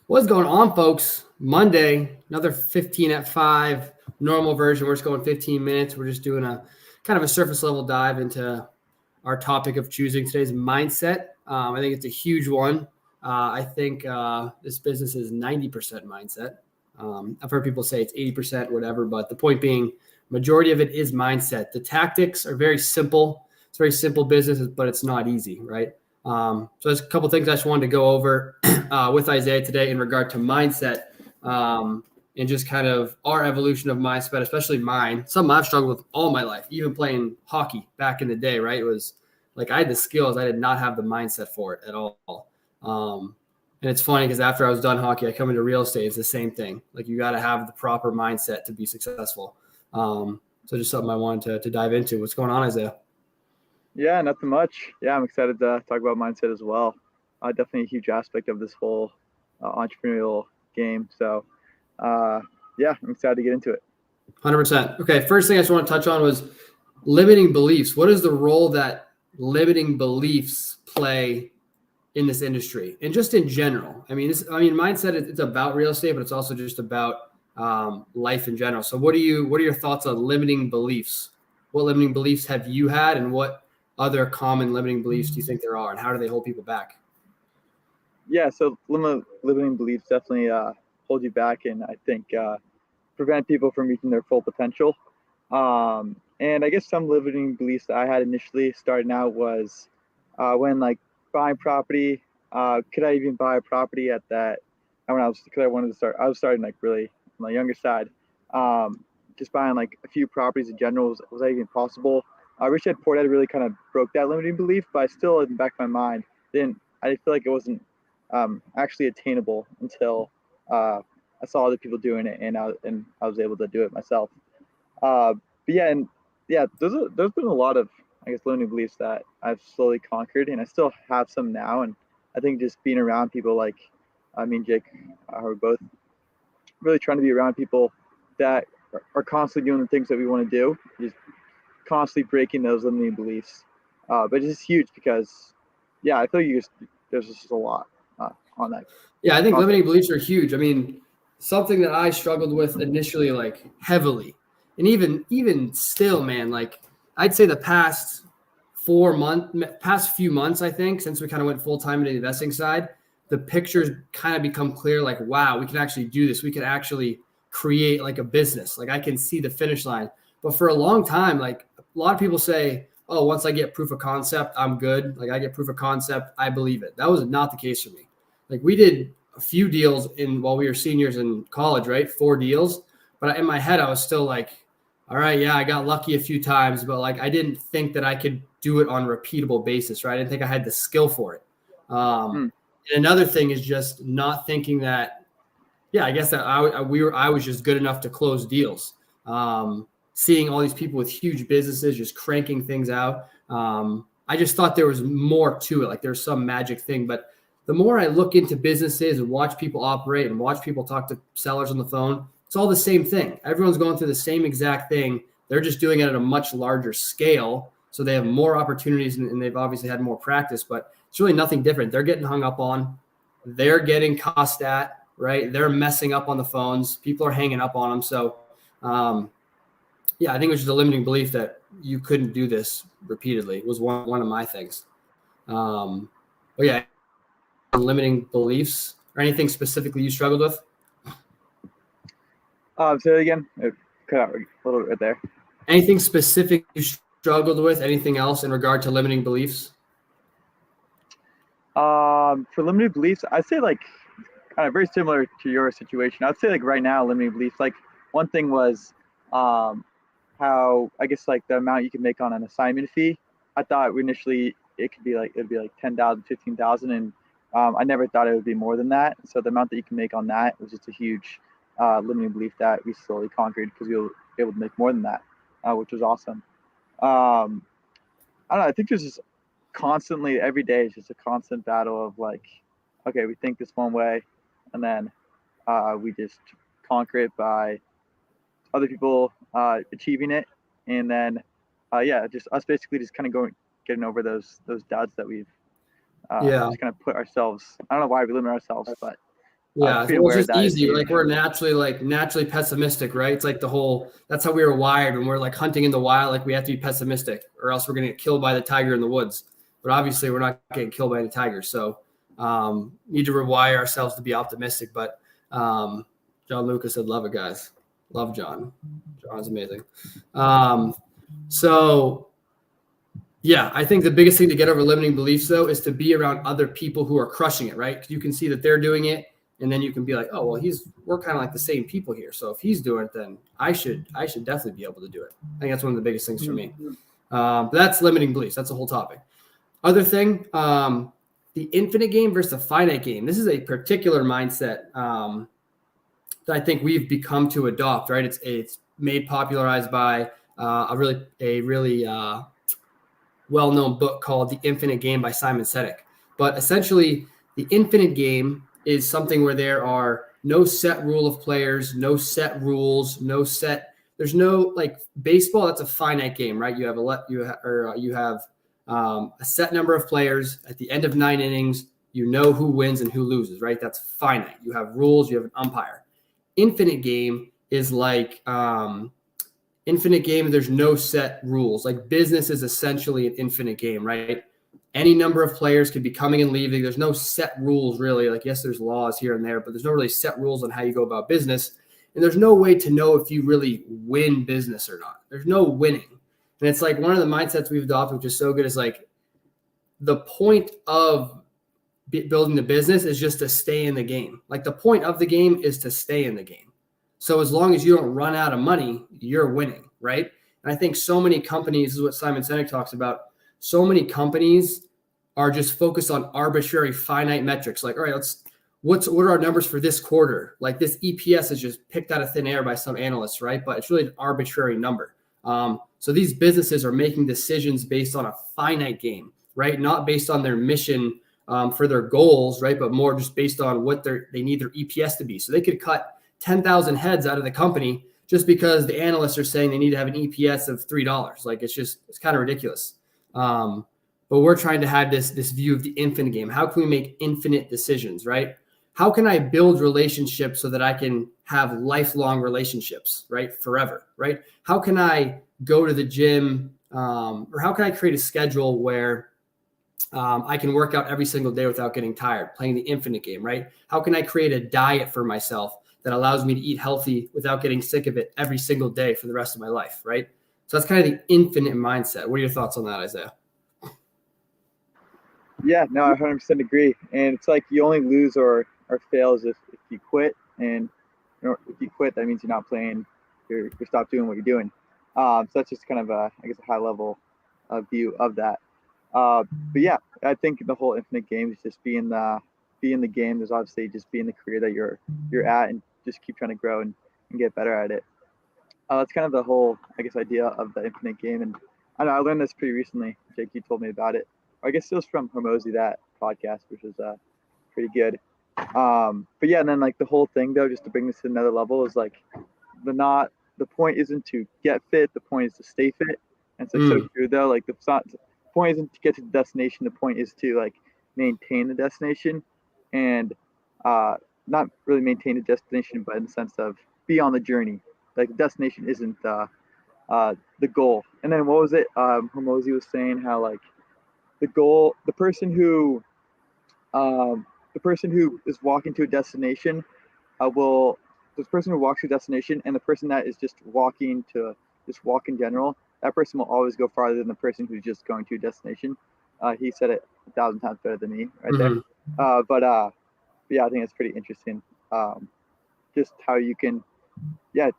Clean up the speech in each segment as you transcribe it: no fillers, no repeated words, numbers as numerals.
What's going on, folks? Monday, another 15 at 5, normal version. We're just going 15 minutes. We're just doing a kind of a surface level dive into our topic of choosing today's mindset. I think it's a huge one. I think this business is 90% mindset. I've heard people say it's 80%, whatever, but the point being, majority of it is mindset. The tactics are very simple. It's very simple business, but it's not easy, right? So there's a couple of things I just wanted to go over with Isaiah today in regard to mindset and just kind of our evolution of mindset, especially mine. Something I've struggled with all my life, even playing hockey back in the day, right? It was like I had the skills. I did not have the mindset for it at all. And it's funny because after I was done hockey, I come into real estate. It's the same thing. Like you got to have the proper mindset to be successful. So just something I wanted to dive into. What's going on, Isaiah? Yeah, nothing much. Yeah, I'm excited to talk about mindset as well. Definitely a huge aspect of this whole entrepreneurial game. So, yeah, I'm excited to get into it. 100%. Okay, first thing I just want to touch on was limiting beliefs. What is the role that limiting beliefs play in this industry and just in general? Mindset, it's about real estate, but it's also just about life in general. So what are your thoughts on limiting beliefs? What limiting beliefs have you had, and what other common limiting beliefs do you think there are, and how do they hold people back? Yeah, so limiting beliefs definitely hold you back, and I think prevent people from reaching their full potential. And I guess some limiting beliefs that I had initially starting out was when like buying property. Could I even buy a property at that? And because I wanted to start, I was starting like really on the younger side. Just buying like a few properties in general, was that even possible? Rich Dad Poor Dad really kind of broke that limiting belief, but I still, in the back of my mind, I feel like it wasn't actually attainable until I saw other people doing it, and I was able to do it myself. But yeah, and yeah, there's been a lot of, I guess, limiting beliefs that I've slowly conquered, and I still have some now. And I think just being around people like me and Jake are both really trying to be around people that are constantly doing the things that we want to do, just constantly breaking those limiting beliefs. But it's huge because, yeah, I feel there's just a lot on that. Yeah, I think Concept. limiting beliefs are huge. I mean, something that I struggled with initially, like heavily, and even still, man, like I'd say the past few months, I think, since we kind of went full time into the investing side, the pictures kind of become clear. Like, wow, we can actually do this. We can actually create like a business. Like I can see the finish line. But for a long time, like a lot of people say, oh, once I get proof of concept, I'm good. Like I get proof of concept, I believe it. That was not the case for me. Like we did a few deals while we were seniors in college, right? 4 deals. But in my head, I was still like, all right, yeah, I got lucky a few times, but like I didn't think that I could do it on a repeatable basis, right? I didn't think I had the skill for it. And another thing is just not thinking that, yeah, I guess that I was just good enough to close deals. Seeing all these people with huge businesses just cranking things out. I just thought there was more to it, like there's some magic thing. But the more I look into businesses and watch people operate and watch people talk to sellers on the phone, it's all the same thing. Everyone's going through the same exact thing. They're just doing it at a much larger scale. So they have more opportunities and they've obviously had more practice, but it's really nothing different. They're getting hung up on. They're getting cost at, right? They're messing up on the phones. People are hanging up on them. So, yeah, I think it was just a limiting belief that you couldn't do this repeatedly was one of my things. But yeah, limiting beliefs or anything specifically you struggled with? Say it again. It cut out a little bit right there. Anything specific you struggled with? Anything else in regard to limiting beliefs? For limited beliefs, I'd say like kind of very similar to your situation. I'd say like right now, limiting beliefs. Like one thing was how I guess like the amount you can make on an assignment fee. I thought initially it'd be like 10,000, 15,000, and I never thought it would be more than that. So the amount that you can make on that was just a huge limiting belief that we slowly conquered because we were able to make more than that, which was awesome. I don't know. I think there's just constantly every day is just a constant battle of like, okay, we think this one way, and then we just conquer it by other people achieving it, and then yeah, just us basically just kind of getting over those doubts that we've Yeah. just kind of put ourselves. I don't know why we limit ourselves, but Yeah, be well, it's aware of just that is easy. huge. Like we're naturally pessimistic, right? It's like that's how we were wired when we're like hunting in the wild. Like we have to be pessimistic, or else we're gonna get killed by the tiger in the woods. But obviously, we're not getting killed by any tigers. So need to rewire ourselves to be optimistic. But John Lucas said, "Love it, guys. Love John. John's amazing." So yeah, I think the biggest thing to get over limiting beliefs though is to be around other people who are crushing it, right? Because you can see that they're doing it. And then you can be like, oh, well, we're kind of like the same people here. So if he's doing it, then I should definitely be able to do it. I think that's one of the biggest things for me. But that's limiting beliefs. That's a whole topic. Other thing, the infinite game versus the finite game. This is a particular mindset that I think we've become to adopt, right? It's made popularized by a really well-known book called The Infinite Game by Simon Sinek. But essentially, the infinite game is something where there are no set rule of players, no set rules, there's no like baseball. That's a finite game, right? You have a set number of players at the end of 9 innings. You know who wins and who loses, right? That's finite. You have rules. You have an umpire. Infinite game is like infinite game. There's no set rules. Like business is essentially an infinite game, right? Any number of players could be coming and leaving. There's no set rules really. Like, yes, there's laws here and there, but there's no really set rules on how you go about business. And there's no way to know if you really win business or not. There's no winning. And it's like one of the mindsets we've adopted, which is so good, is like the point of building the business is just to stay in the game. Like the point of the game is to stay in the game. So as long as you don't run out of money, you're winning, right? And I think so many companies, this is what Simon Sinek talks about, so many companies are just focused on arbitrary finite metrics. Like, all right, what are our numbers for this quarter? Like this EPS is just picked out of thin air by some analysts, right? But it's really an arbitrary number. So these businesses are making decisions based on a finite game, right? Not based on their mission for their goals, right? But more just based on what they need their EPS to be. So they could cut 10,000 heads out of the company just because the analysts are saying they need to have an EPS of $3. Like it's kind of ridiculous. But we're trying to have this view of the infinite game. How can we make infinite decisions, right? How can I build relationships so that I can have lifelong relationships, right? Forever, right? How can I go to the gym or how can I create a schedule where I can work out every single day without getting tired, playing the infinite game, right? How can I create a diet for myself that allows me to eat healthy without getting sick of it every single day for the rest of my life, right? So that's kind of the infinite mindset. What are your thoughts on that, Isaiah? Yeah, no, I 100% agree. And it's like you only lose or fails if you quit. And if you quit, that means you're not playing, you're stopped doing what you're doing. So that's just kind of a high level view of that. But yeah, I think the whole infinite game is just be in the game. There's obviously just be in the career that you're at and just keep trying to grow and get better at it. That's kind of the whole, idea of the infinite game. And I know I learned this pretty recently. Jake, you told me about it. I guess it was from Hormozy, that podcast, which was pretty good. But yeah, and then like the whole thing though, just to bring this to another level, is like the point isn't to get fit, the point is to stay fit. And it's like so true though. Like the point isn't to get to the destination, the point is to like maintain the destination, and not really maintain the destination, but in the sense of be on the journey. Like the destination isn't the goal. And then what was it? Hormozy was saying how like the goal, the person who is walking to a destination the person who walks to a destination and the person that is just walk in general, that person will always go farther than the person who's just going to a destination. He said it 1,000 times better than me right there. But yeah, I think it's pretty interesting. Just how you can,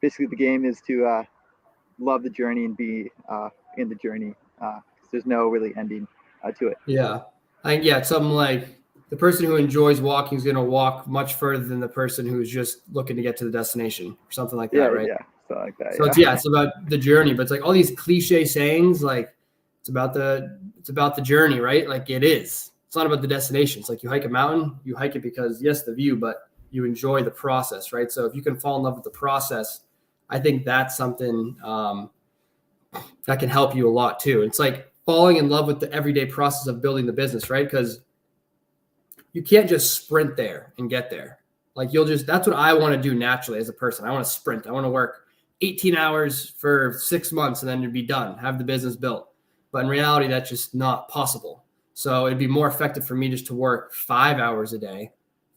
basically the game is to love the journey and be in the journey. There's no really ending to it. Yeah. It's something like the person who enjoys walking is going to walk much further than the person who's just looking to get to the destination or something like that, right? Yeah, something like that. So it's about the journey, but it's like all these cliche sayings, like it's about the journey, right? Like it is. It's not about the destination. It's like you hike a mountain, you hike it because yes, the view, but you enjoy the process, right? So if you can fall in love with the process, I think that's something that can help you a lot too. It's like falling in love with the everyday process of building the business, right? Because you can't just sprint there and get there. Like that's what I want to do naturally as a person. I want to sprint. I want to work 18 hours for 6 months and then to be done, have the business built. But in reality, that's just not possible. So it'd be more effective for me just to work 5 hours a day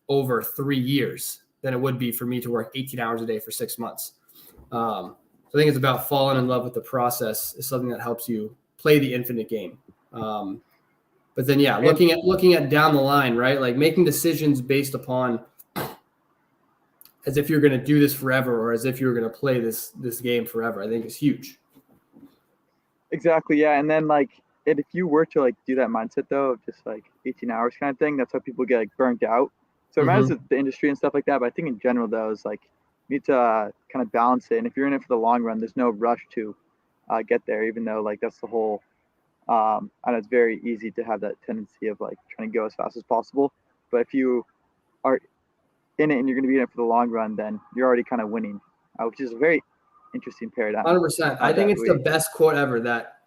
over 3 years than it would be for me to work 18 hours a day for 6 months. So I think it's about falling in love with the process is something that helps you play the infinite game. But then, yeah, looking at down the line, right? Like making decisions based upon as if you're going to do this forever or as if you're going to play this game forever, I think is huge. Exactly. Yeah. And then like, if you were to like do that mindset though, of just like 18 hours kind of thing, that's how people get like burnt out. So it matters with the industry and stuff like that. But I think in general though, is like you need to kind of balance it. And if you're in it for the long run, there's no rush to get there, even though like that's the whole, I know it's very easy to have that tendency of like trying to go as fast as possible. But if you are in it and you're going to be in it for the long run, then you're already kind of winning, which is a very interesting paradigm. 100%. I think it's the best quote ever, that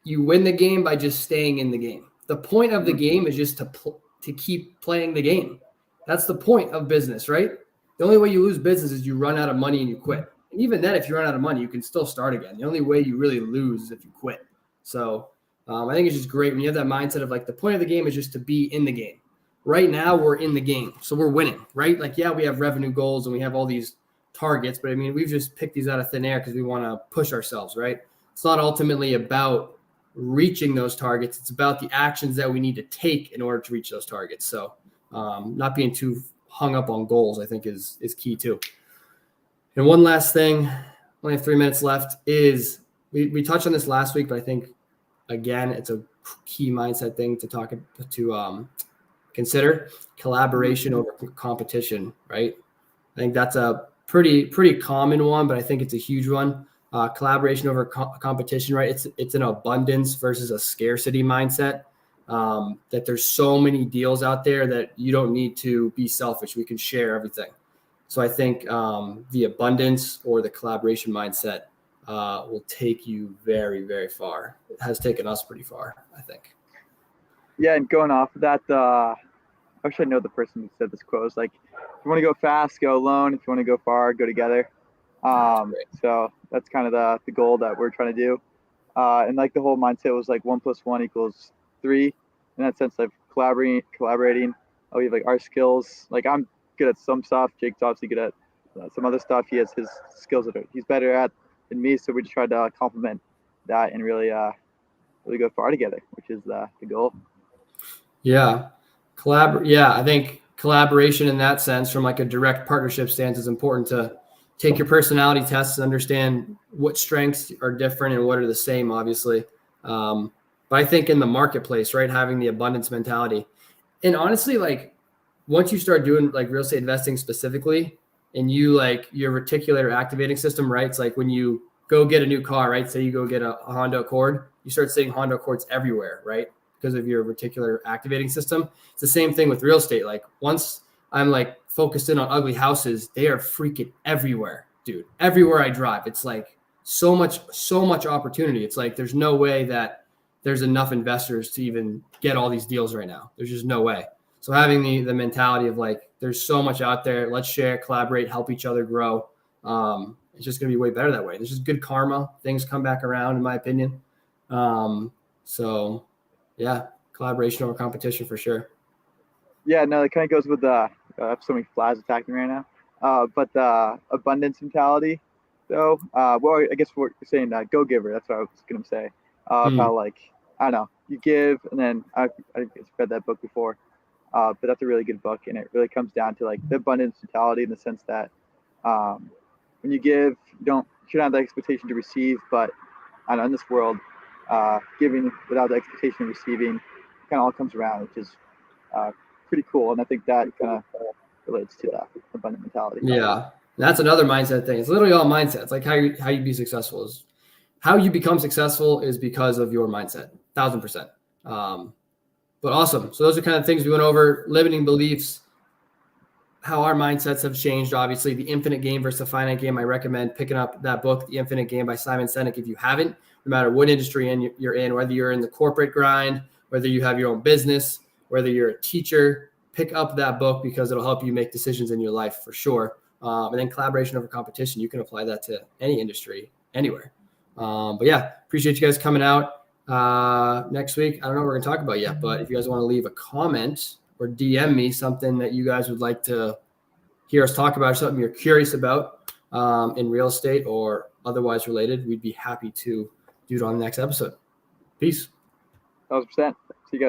you win the game by just staying in the game. The point of the game is just to keep playing the game. That's the point of business, right? The only way you lose business is you run out of money and you quit. And even then, if you run out of money, you can still start again. The only way you really lose is if you quit. So I think it's just great when you have that mindset of like the point of the game is just to be in the game. Right now, we're in the game, so we're winning, right? Like, yeah, we have revenue goals and we have all these targets, but I mean, we've just picked these out of thin air because we want to push ourselves, right? It's not ultimately about reaching those targets. It's about the actions that we need to take in order to reach those targets. So not being too hung up on goals, I think is key too. And one last thing, only have 3 minutes left, is we touched on this last week, but I think, again, it's a key mindset thing to consider: collaboration over competition, right? I think that's a pretty common one, but I think it's a huge one. Collaboration over competition, right? It's an abundance versus a scarcity mindset. That there's so many deals out there that you don't need to be selfish. We can share everything. So I think the abundance or the collaboration mindset will take you very, very far. It has taken us pretty far, I think. Yeah, and going off of that, I wish I know the person who said this quote. It's like, if you want to go fast, go alone. If you want to go far, go together. So that's kind of the goal that we're trying to do. And like the whole mindset was like 1 + 1 = 3. In that sense of collaborating. We have like our skills. Like I'm good at some stuff. Jake's obviously good at some other stuff. He has his skills that he's better at than me. So we just try to complement that and really go far together, which is the goal. Yeah. I think collaboration in that sense, from like a direct partnership stance, is important to take your personality tests and understand what strengths are different and what are the same, obviously. But I think in the marketplace, right, having the abundance mentality, and honestly, like once you start doing like real estate investing specifically, and you like your reticular activating system, right? It's like when you go get a new car, right? Say you go get a Honda Accord, you start seeing Honda Accords everywhere, right? Because of your reticular activating system. It's the same thing with real estate. Like once I'm like focused in on ugly houses, they are freaking everywhere, dude. Everywhere I drive, it's like so much opportunity. It's like there's no way that there's enough investors to even get all these deals right now. There's just no way. So having the mentality of like, there's so much out there. Let's share, collaborate, help each other grow. It's just going to be way better that way. There's just good karma. Things come back around, in my opinion. So yeah, collaboration over competition for sure. Yeah, no, it kind of goes with I have so many flies attacking me right now. But the abundance mentality, though, well, I guess what you're saying, go giver. That's what I was going to say. How like, I don't know, you give, and then I read that book before, but that's a really good book, and it really comes down to like the abundance mentality in the sense that when you give, you should have the expectation to receive, but I don't know, in this world, giving without the expectation of receiving kind of all comes around, which is pretty cool, and I think that kind of relates to the abundant mentality. Yeah, that's another mindset thing. It's literally all mindset. It's like how you be successful is. How you become successful is because of your mindset, 1,000%. But awesome. So those are kind of things we went over: limiting beliefs, how our mindsets have changed. Obviously, the infinite game versus the finite game. I recommend picking up that book, The Infinite Game by Simon Sinek, if you haven't. No matter what industry you're in, whether you're in the corporate grind, whether you have your own business, whether you're a teacher, pick up that book because it'll help you make decisions in your life for sure. And then collaboration over competition, you can apply that to any industry, anywhere. But yeah, appreciate you guys coming out next week. I don't know what we're going to talk about yet, but if you guys want to leave a comment or DM me something that you guys would like to hear us talk about, or something you're curious about in real estate or otherwise related, we'd be happy to do it on the next episode. Peace. 1,000%. See you guys.